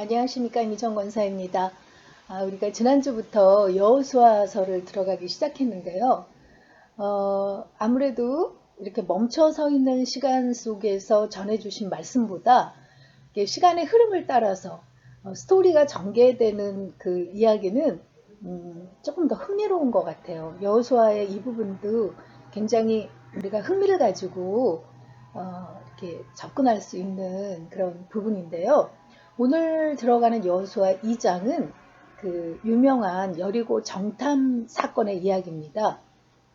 안녕하십니까, 이미정 권사입니다. 우리가 지난주부터 여호수아서를 들어가기 시작했는데요. 아무래도 이렇게 멈춰 서 있는 시간 속에서 전해주신 말씀보다 시간의 흐름을 따라서 스토리가 전개되는 그 이야기는 조금 더 흥미로운 것 같아요. 여호수아의 이 부분도 굉장히 우리가 흥미를 가지고 이렇게 접근할 수 있는 그런 부분인데요. 오늘 들어가는 여호수아 2장은 그 유명한 여리고 정탐 사건의 이야기입니다.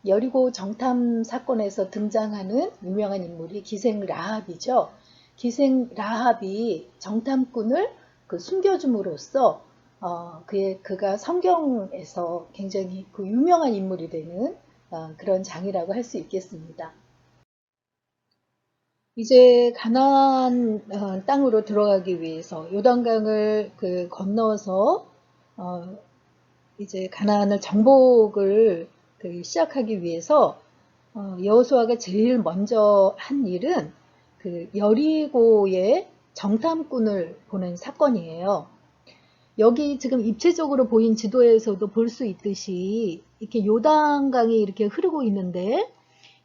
여리고 정탐 사건에서 등장하는 유명한 인물이 기생 라합이죠. 기생 라합이 정탐꾼을 숨겨줌으로써 그가 성경에서 굉장히 그 유명한 인물이 되는 그런 장이라고 할 수 있겠습니다. 이제 가나안 땅으로 들어가기 위해서 요단강을 건너서 이제 가나안을 정복을 시작하기 위해서 여호수아가 제일 먼저 한 일은 여리고에 정탐꾼을 보낸 사건이에요. 여기 지금 입체적으로 보인 지도에서도 볼 수 있듯이 이렇게 요단강이 이렇게 흐르고 있는데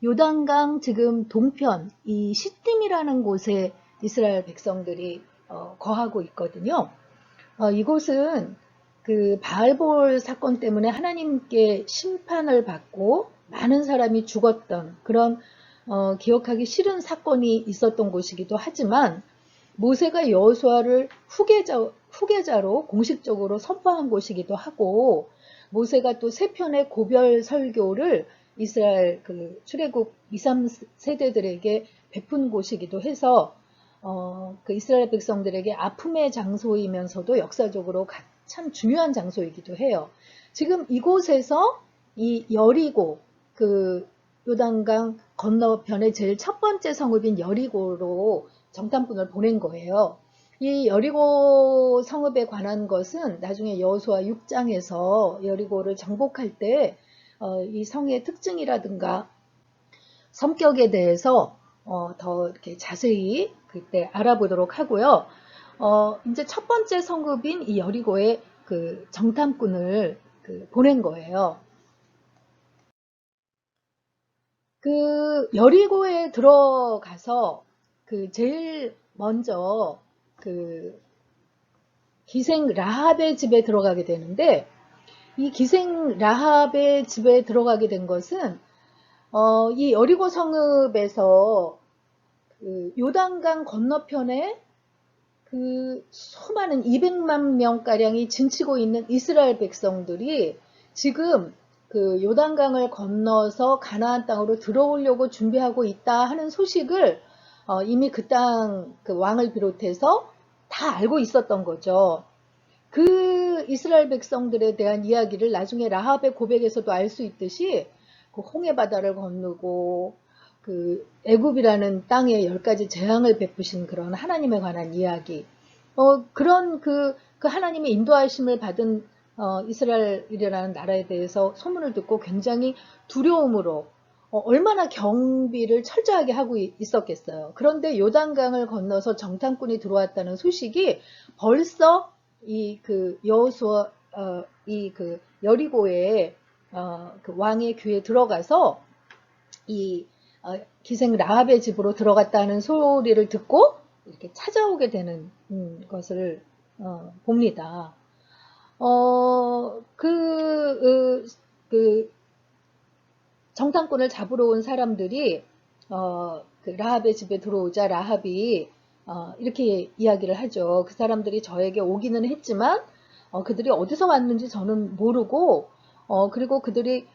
요단강 지금 동편 이 시딤이라는 곳에 이스라엘 백성들이 거하고 있거든요. 이곳은 그 바알볼 사건 때문에 하나님께 심판을 받고 많은 사람이 죽었던 그런 기억하기 싫은 사건이 있었던 곳이기도 하지만 모세가 여호수아를 후계자로 공식적으로 선포한 곳이기도 하고 모세가 또 세 편의 고별 설교를 이스라엘 출애굽 2, 3세대들에게 베푼 곳이기도 해서 이스라엘 백성들에게 아픔의 장소이면서도 역사적으로 참 중요한 장소이기도 해요. 지금 이곳에서 이 여리고 요단강 건너편의 제일 첫 번째 성읍인 여리고로 정탐꾼을 보낸 거예요. 이 여리고 성읍에 관한 것은 나중에 여호수아 6장에서 여리고를 정복할 때 이 성의 특징이라든가 성격에 대해서 더 이렇게 자세히 그때 알아보도록 하고요. 이제 첫 번째 성읍인 이 여리고에 정탐꾼을 보낸 거예요. 여리고에 들어가서 제일 먼저 기생 라합의 집에 들어가게 되는데 이 기생 라합의 집에 들어가게 된 것은 이 여리고 성읍에서 요단강 건너편에 수많은 200만 명가량이 진치고 있는 이스라엘 백성들이 지금 요단강을 건너서 가나안 땅으로 들어오려고 준비하고 있다 하는 소식을 이미 그 땅 왕을 비롯해서 다 알고 있었던 거죠. 이스라엘 백성들에 대한 이야기를 나중에 라합의 고백에서도 알 수 있듯이 홍해 바다를 건너고 애굽이라는 땅에 10가지 재앙을 베푸신 그런 하나님에 관한 이야기, 그런 하나님의 인도하심을 받은 이스라엘이라는 나라에 대해서 소문을 듣고 굉장히 두려움으로 얼마나 경비를 철저하게 하고 있었겠어요. 그런데 요단강을 건너서 정탐꾼이 들어왔다는 소식이 벌써 여호수아 여리고의 왕의 귀에 들어가서 기생 라합의 집으로 들어갔다는 소리를 듣고 이렇게 찾아오게 되는 것을 봅니다. 정탐꾼을 잡으러 온 사람들이 라합의 집에 들어오자 라합이 이렇게 이야기를 하죠. 그 사람들이 저에게 오기는 했지만 그들이 어디서 왔는지 저는 모르고 그리고 그들이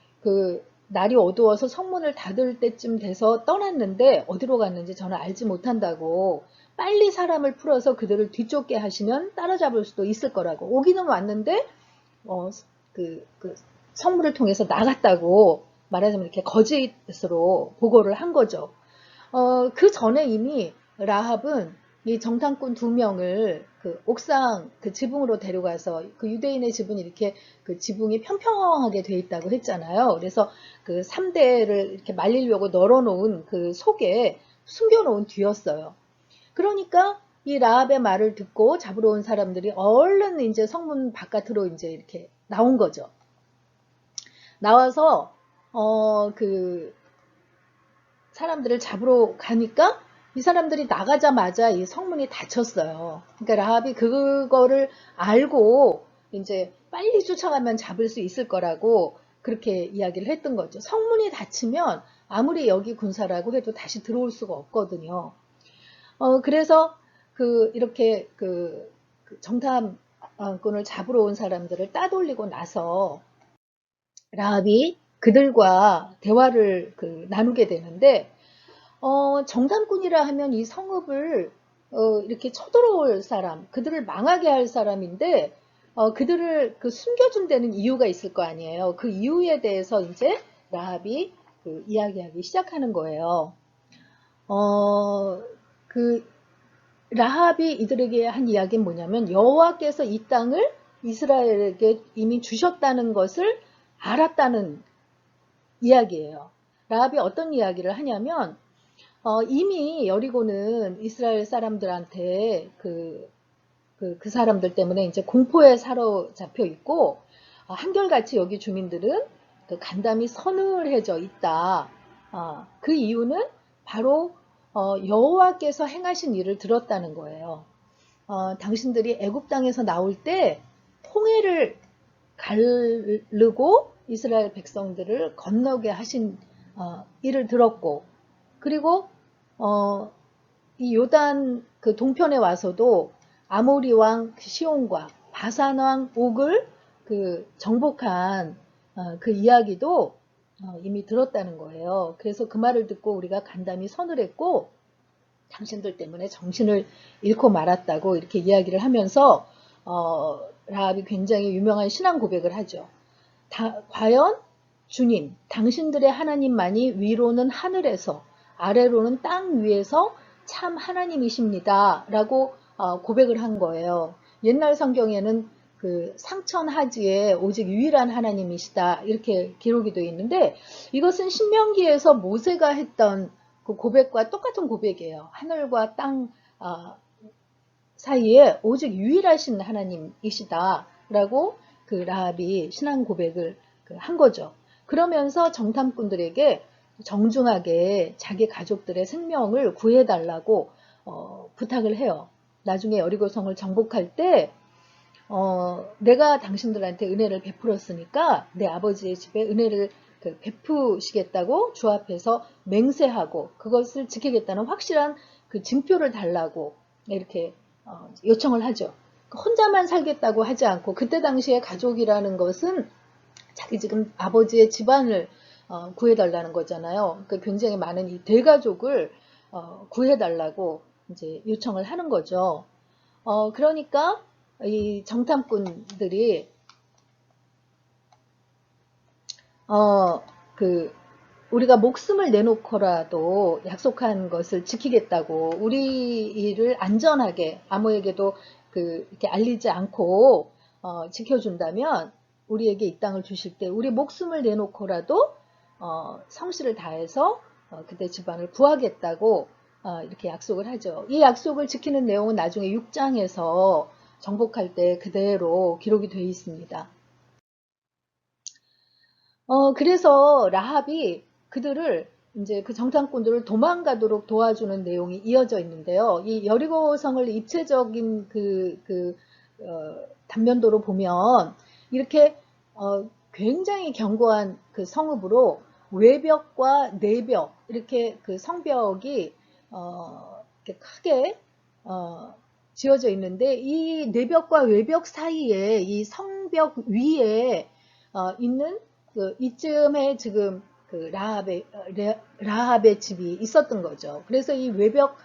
날이 어두워서 성문을 닫을 때쯤 돼서 떠났는데 어디로 갔는지 저는 알지 못한다고, 빨리 사람을 풀어서 그들을 뒤쫓게 하시면 따라잡을 수도 있을 거라고, 오기는 왔는데 성문을 통해서 나갔다고 말하자면 이렇게 거짓으로 보고를 한 거죠. 그 전에 이미 라합은 이 정탐꾼 2명을 옥상 지붕으로 데려가서 유대인의 집은 이렇게 지붕이 평평하게 돼 있다고 했잖아요. 그래서 3대를 이렇게 말리려고 널어놓은 속에 숨겨놓은 뒤였어요. 그러니까 이 라합의 말을 듣고 잡으러 온 사람들이 얼른 이제 성문 바깥으로 이제 이렇게 나온 거죠. 나와서 그 사람들을 잡으러 가니까 이 사람들이 나가자마자 이 성문이 닫혔어요. 그러니까 라합이 그거를 알고 이제 빨리 쫓아가면 잡을 수 있을 거라고 그렇게 이야기를 했던 거죠. 성문이 닫히면 아무리 여기 군사라고 해도 다시 들어올 수가 없거든요. 그래서 이렇게 정탐꾼을 잡으러 온 사람들을 따돌리고 나서 라합이 그들과 대화를 나누게 되는데, 정탐꾼이라 하면 이 성읍을 이렇게 쳐들어올 사람, 그들을 망하게 할 사람인데, 그들을 숨겨준다는 이유가 있을 거 아니에요. 그 이유에 대해서 이제 라합이 이야기하기 시작하는 거예요. 그 라합이 이들에게 한 이야기는 뭐냐면, 여호와께서 이 땅을 이스라엘에게 이미 주셨다는 것을 알았다는 이야기예요. 라합이 어떤 이야기를 하냐면, 이미 여리고는 이스라엘 사람들한테 그 사람들 때문에 이제 공포에 사로잡혀 있고, 한결같이 여기 주민들은 간담이 서늘해져 있다. 그 이유는 바로 여호와께서 행하신 일을 들었다는 거예요. 당신들이 애굽 땅에서 나올 때 홍해를 가르고 이스라엘 백성들을 건너게 하신 일을 들었고, 그리고 이 요단 동편에 와서도 아모리 왕 시온과 바산 왕 옥을 정복한 그 이야기도 이미 들었다는 거예요. 그래서 그 말을 듣고 우리가 간담이 서늘했고 당신들 때문에 정신을 잃고 말았다고 이렇게 이야기를 하면서 라합이 굉장히 유명한 신앙 고백을 하죠. 과연 주님, 당신들의 하나님만이 위로는 하늘에서 아래로는 땅 위에서 참 하나님이십니다. 라고 고백을 한 거예요. 옛날 성경에는 상천하지에 오직 유일한 하나님이시다. 이렇게 기록이 되어 있는데 이것은 신명기에서 모세가 했던 그 고백과 똑같은 고백이에요. 하늘과 땅 사이에 오직 유일하신 하나님이시다. 라고 라합이 신앙 고백을 한 거죠. 그러면서 정탐꾼들에게 정중하게 자기 가족들의 생명을 구해달라고 부탁을 해요. 나중에 여리고성을 정복할 때 내가 당신들한테 은혜를 베풀었으니까 내 아버지의 집에 은혜를 베푸시겠다고 주 앞에서 맹세하고 그것을 지키겠다는 확실한 증표를 달라고 이렇게 요청을 하죠. 혼자만 살겠다고 하지 않고 그때 당시에 가족이라는 것은 자기 지금 아버지의 집안을 구해달라는 거잖아요. 굉장히 많은 이 대가족을 구해달라고 이제 요청을 하는 거죠. 그러니까 이 정탐꾼들이 우리가 목숨을 내놓고라도 약속한 것을 지키겠다고 우리 일을 안전하게 아무에게도 이렇게 알리지 않고 지켜준다면 우리에게 이 땅을 주실 때 우리 목숨을 내놓고라도 성실을 다해서 그때 집안을 구하겠다고 이렇게 약속을 하죠. 이 약속을 지키는 내용은 나중에 6장에서 정복할 때 그대로 기록이 되어 있습니다. 그래서 라합이 그들을 이제 그 정탐꾼들을 도망가도록 도와주는 내용이 이어져 있는데요. 이 여리고성을 입체적인 단면도로 보면 이렇게 굉장히 견고한 성읍으로 외벽과 내벽 이렇게 성벽이 이렇게 크게 지어져 있는데 이 내벽과 외벽 사이에 이 성벽 위에 있는 이쯤에 지금 라합의 집이 있었던 거죠. 그래서 이 외벽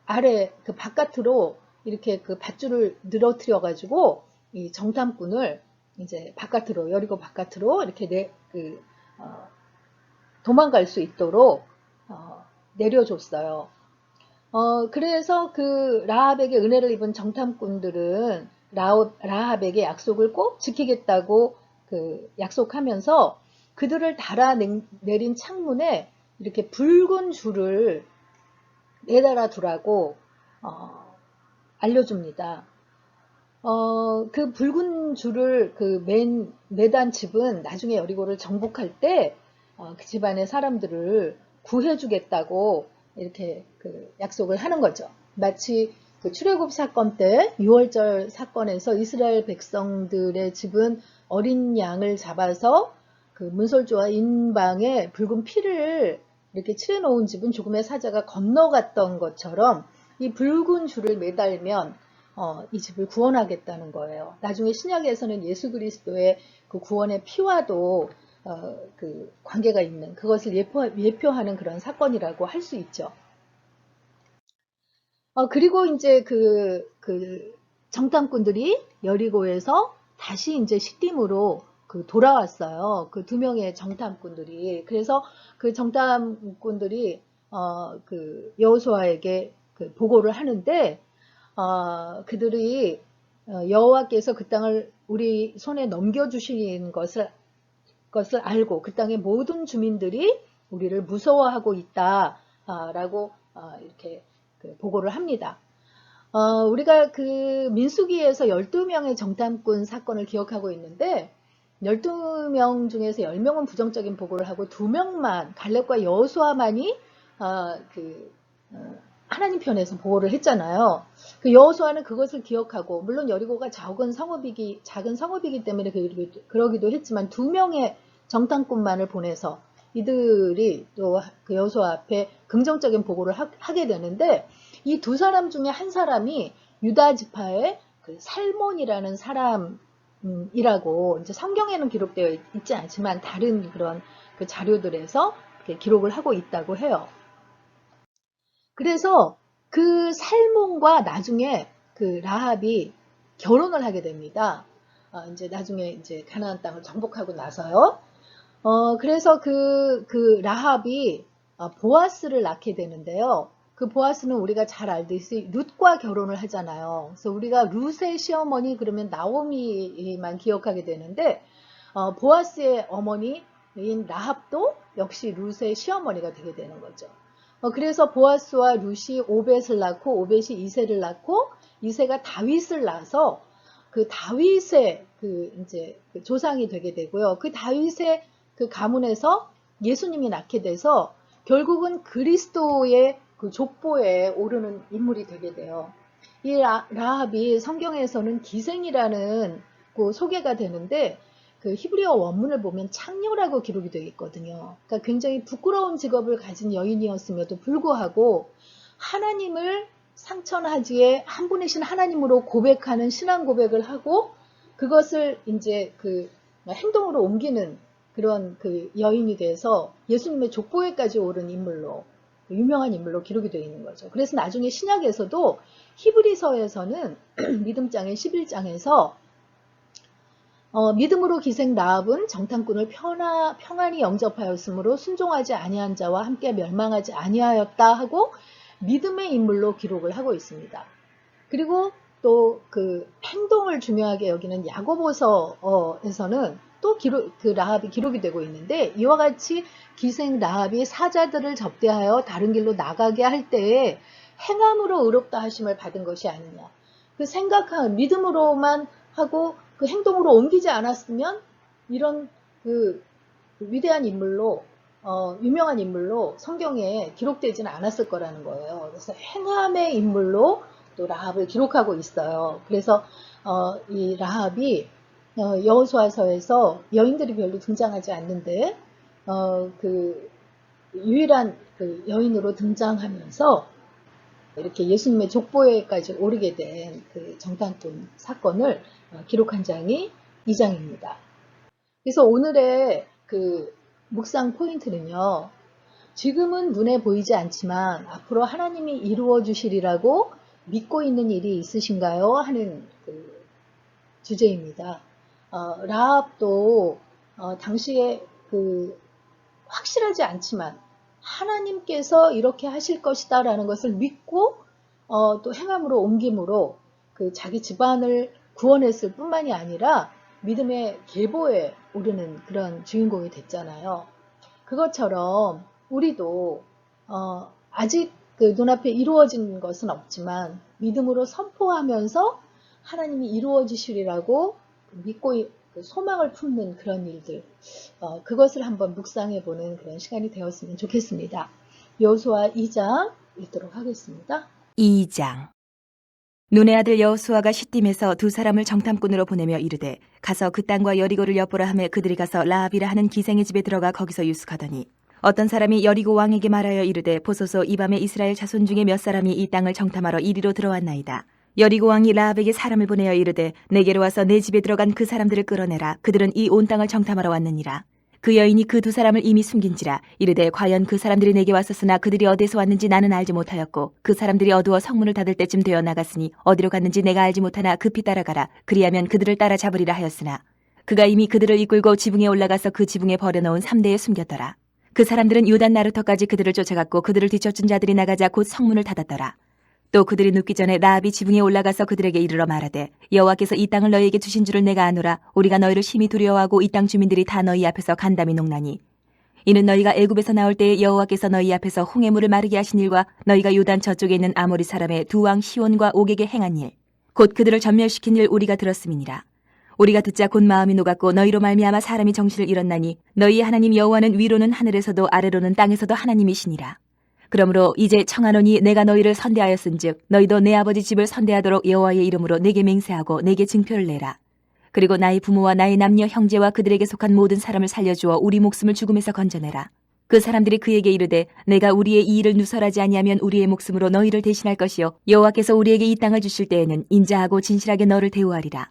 아래 바깥으로 이렇게 밧줄을 늘어뜨려 가지고 이 정탐꾼을 이제 바깥으로 여리고 바깥으로 이렇게 도망갈 수 있도록 내려줬어요. 그래서 라합에게 은혜를 입은 정탐꾼들은 라합에게 약속을 꼭 지키겠다고 약속하면서 그들을 달아내린 창문에 이렇게 붉은 줄을 매달아 두라고 어, 알려줍니다. 그 붉은 줄을 매단 집은 나중에 여리고를 정복할 때 그 집안의 사람들을 구해주겠다고 이렇게 그 약속을 하는 거죠. 마치 그 출애굽 사건 때 6월절 사건에서 이스라엘 백성들의 집은 어린 양을 잡아서 그 문설주와 인방에 붉은 피를 이렇게 칠해 놓은 집은 죽음의 사자가 건너갔던 것처럼 이 붉은 줄을 매달면 이 집을 구원하겠다는 거예요. 나중에 신약에서는 예수 그리스도의 그 구원의 피와도 그 관계가 있는 그것을 예표하는 그런 사건이라고 할 수 있죠. 그리고 이제 그 정탐꾼들이 여리고에서 다시 이제 시딤으로 그 돌아왔어요. 그 두 명의 정탐꾼들이. 그래서 그 정탐꾼들이 그 여호수아에게 그 보고를 하는데 그들이 여호와께서 그 땅을 우리 손에 넘겨주신 것을 알고 그 땅의 모든 주민들이 우리를 무서워하고 있다라고 이렇게 그 보고를 합니다. 우리가 그 민수기에서 12명의 정탐꾼 사건을 기억하고 있는데 12명 중에서 10명은 부정적인 보고를 하고 2명만 갈렙과 여호수아만이 그 하나님 편에서 보호를 했잖아요. 그 여호수아는 그것을 기억하고 물론 여리고가 작은 성읍이기 때문에 그러기도 했지만 2명의 정탐꾼만을 보내서 이들이 또 그 여호수아 앞에 긍정적인 보고를 하게 되는데 이 두 사람 중에 한 사람이 유다 지파의 그 살몬이라는 사람이라고 이제 성경에는 기록되어 있지 않지만 다른 그런 그 자료들에서 기록을 하고 있다고 해요. 그래서 그 살몬과 나중에 그 라합이 결혼을 하게 됩니다. 이제 나중에 이제 가나안 땅을 정복하고 나서요. 그래서 그 라합이 보아스를 낳게 되는데요. 그 보아스는 우리가 잘 알듯이 룻과 결혼을 하잖아요. 그래서 우리가 룻의 시어머니 그러면 나오미만 기억하게 되는데 보아스의 어머니인 라합도 역시 룻의 시어머니가 되게 되는 거죠. 그래서 보아스와 룻이 오벳을 낳고 오벳이 이새를 낳고 이새가 다윗을 낳아서 그 다윗의 그 이제 그 조상이 되게 되고요. 그 다윗의 그 가문에서 예수님이 낳게 돼서 결국은 그리스도의 그 족보에 오르는 인물이 되게 돼요. 이 라합이 성경에서는 기생이라는 그 소개가 되는데 그 히브리어 원문을 보면 창녀라고 기록이 되어 있거든요. 그러니까 굉장히 부끄러운 직업을 가진 여인이었음에도 불구하고 하나님을 상천하지에 한 분이신 하나님으로 고백하는 신앙 고백을 하고 그것을 이제 그 행동으로 옮기는 그런 그 여인이 돼서 예수님의 족보에까지 오른 인물로 유명한 인물로 기록이 되어 있는 거죠. 그래서 나중에 신약에서도 히브리서에서는 믿음장의 11장에서 믿음으로 기생 라합은 정탐꾼을 평안히 영접하였으므로 순종하지 아니한 자와 함께 멸망하지 아니하였다 하고 믿음의 인물로 기록을 하고 있습니다. 그리고 또 그 행동을 중요하게 여기는 야고보서에서는 또 그 라합이 기록이 되고 있는데 이와 같이 기생 라합이 사자들을 접대하여 다른 길로 나가게 할 때에 행함으로 의롭다 하심을 받은 것이 아니냐. 그 생각한 믿음으로만 하고 그 행동으로 옮기지 않았으면 이런 그 위대한 인물로 유명한 인물로 성경에 기록되지는 않았을 거라는 거예요. 그래서 행함의 인물로 또 라합을 기록하고 있어요. 그래서 이 라합이 여호수아서에서 여인들이 별로 등장하지 않는데 그 유일한 그 여인으로 등장하면서 이렇게 예수님의 족보에까지 오르게 된 그 정탐꾼 사건을 기록한 장이 2장입니다. 그래서 오늘의 그 묵상 포인트는요. 지금은 눈에 보이지 않지만 앞으로 하나님이 이루어 주시리라고 믿고 있는 일이 있으신가요? 하는 그 주제입니다. 라합도 당시에 그 확실하지 않지만 하나님께서 이렇게 하실 것이다 라는 것을 믿고 또 행함으로 옮김으로 그 자기 집안을 구원했을 뿐만이 아니라 믿음의 계보에 오르는 그런 주인공이 됐잖아요. 그것처럼 우리도 아직 그 눈앞에 이루어진 것은 없지만 믿음으로 선포하면서 하나님이 이루어 주시리라고 믿고 그 소망을 품는 그런 일들, 그것을 한번 묵상해 보는 그런 시간이 되었으면 좋겠습니다. 여호수아 2장 읽도록 하겠습니다. 2장. 눈의 아들 여호수아가 시딤에서 두 사람을 정탐꾼으로 보내며 이르되 가서 그 땅과 여리고를 엿보라 하며 그들이 가서 라합이라 하는 기생의 집에 들어가 거기서 유숙하더니 어떤 사람이 여리고 왕에게 말하여 이르되 보소서 이 밤에 이스라엘 자손 중에 몇 사람이 이 땅을 정탐하러 이리로 들어왔나이다. 여리고 왕이 라합에게 사람을 보내어 이르되 내게로 와서 내 집에 들어간 그 사람들을 끌어내라. 그들은 이 온 땅을 정탐하러 왔느니라. 그 여인이 그 두 사람을 이미 숨긴지라. 이르되 과연 그 사람들이 내게 왔었으나 그들이 어디서 왔는지 나는 알지 못하였고 그 사람들이 어두워 성문을 닫을 때쯤 되어 나갔으니 어디로 갔는지 내가 알지 못하나 급히 따라가라. 그리하면 그들을 따라 잡으리라 하였으나 그가 이미 그들을 이끌고 지붕에 올라가서 그 지붕에 버려놓은 삼대에 숨겼더라. 그 사람들은 요단 나루터까지 그들을 쫓아갔고 그들을 뒤쫓은 자들이 나가자 곧 성문을 닫았더라. 또 그들이 눕기 전에 라합이 지붕에 올라가서 그들에게 이르러 말하되 여호와께서 이 땅을 너희에게 주신 줄을 내가 아노라. 우리가 너희를 심히 두려워하고 이 땅 주민들이 다 너희 앞에서 간담이 녹나니 이는 너희가 애굽에서 나올 때에 여호와께서 너희 앞에서 홍해 물을 마르게 하신 일과 너희가 요단 저쪽에 있는 아모리 사람의 두 왕 시온과 옥에게 행한 일 곧 그들을 전멸시킨 일 우리가 들었음이니라. 우리가 듣자 곧 마음이 녹았고 너희로 말미암아 사람이 정신을 잃었나니 너희의 하나님 여호와는 위로는 하늘에서도 아래로는 땅에서도 하나님이시니라. 그러므로 이제 청하노니 내가 너희를 선대하였은즉 너희도 내 아버지 집을 선대하도록 여호와의 이름으로 내게 맹세하고 내게 증표를 내라. 그리고 나의 부모와 나의 남녀 형제와 그들에게 속한 모든 사람을 살려주어 우리 목숨을 죽음에서 건져내라. 그 사람들이 그에게 이르되 내가 우리의 이 일을 누설하지 아니하면 우리의 목숨으로 너희를 대신할 것이요 여호와께서 우리에게 이 땅을 주실 때에는 인자하고 진실하게 너를 대우하리라.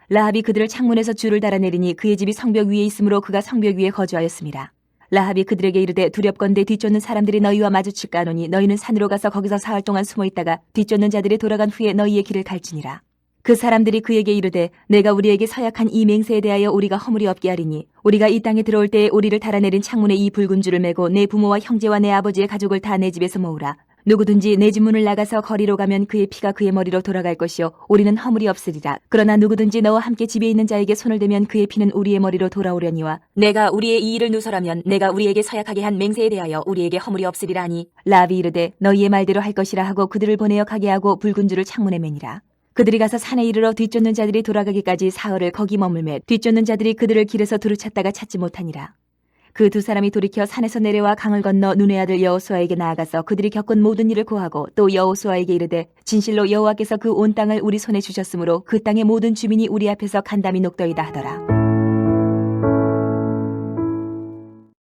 라합이 그들을 창문에서 줄을 달아내리니 그의 집이 성벽 위에 있으므로 그가 성벽 위에 거주하였습니다. 라합이 그들에게 이르되 두렵건대 뒤쫓는 사람들이 너희와 마주칠까 하노니 너희는 산으로 가서 거기서 사흘 동안 숨어 있다가 뒤쫓는 자들이 돌아간 후에 너희의 길을 갈지니라. 그 사람들이 그에게 이르되 내가 우리에게 서약한 이 맹세에 대하여 우리가 허물이 없게 하리니 우리가 이 땅에 들어올 때에 우리를 달아내린 창문에 이 붉은 줄을 매고 내 부모와 형제와 내 아버지의 가족을 다 내 집에서 모으라. 누구든지 내 집 문을 나가서 거리로 가면 그의 피가 그의 머리로 돌아갈 것이요 우리는 허물이 없으리라. 그러나 누구든지 너와 함께 집에 있는 자에게 손을 대면 그의 피는 우리의 머리로 돌아오려니와 내가 우리의 이 일을 누설하면 내가 우리에게 서약하게 한 맹세에 대하여 우리에게 허물이 없으리라 하니 라합이 이르되 너희의 말대로 할 것이라 하고 그들을 보내어 가게 하고 붉은 줄을 창문에 매니라. 그들이 가서 산에 이르러 뒤쫓는 자들이 돌아가기까지 사흘을 거기 머물매 뒤쫓는 자들이 그들을 길에서 두루 찾다가 찾지 못하니라. 그 두 사람이 돌이켜 산에서 내려와 강을 건너 눈의 아들 여호수아에게 나아가서 그들이 겪은 모든 일을 고하고 또 여호수아에게 이르되 진실로 여호와께서 그 온 땅을 우리 손에 주셨으므로 그 땅의 모든 주민이 우리 앞에서 간담이 녹더이다 하더라.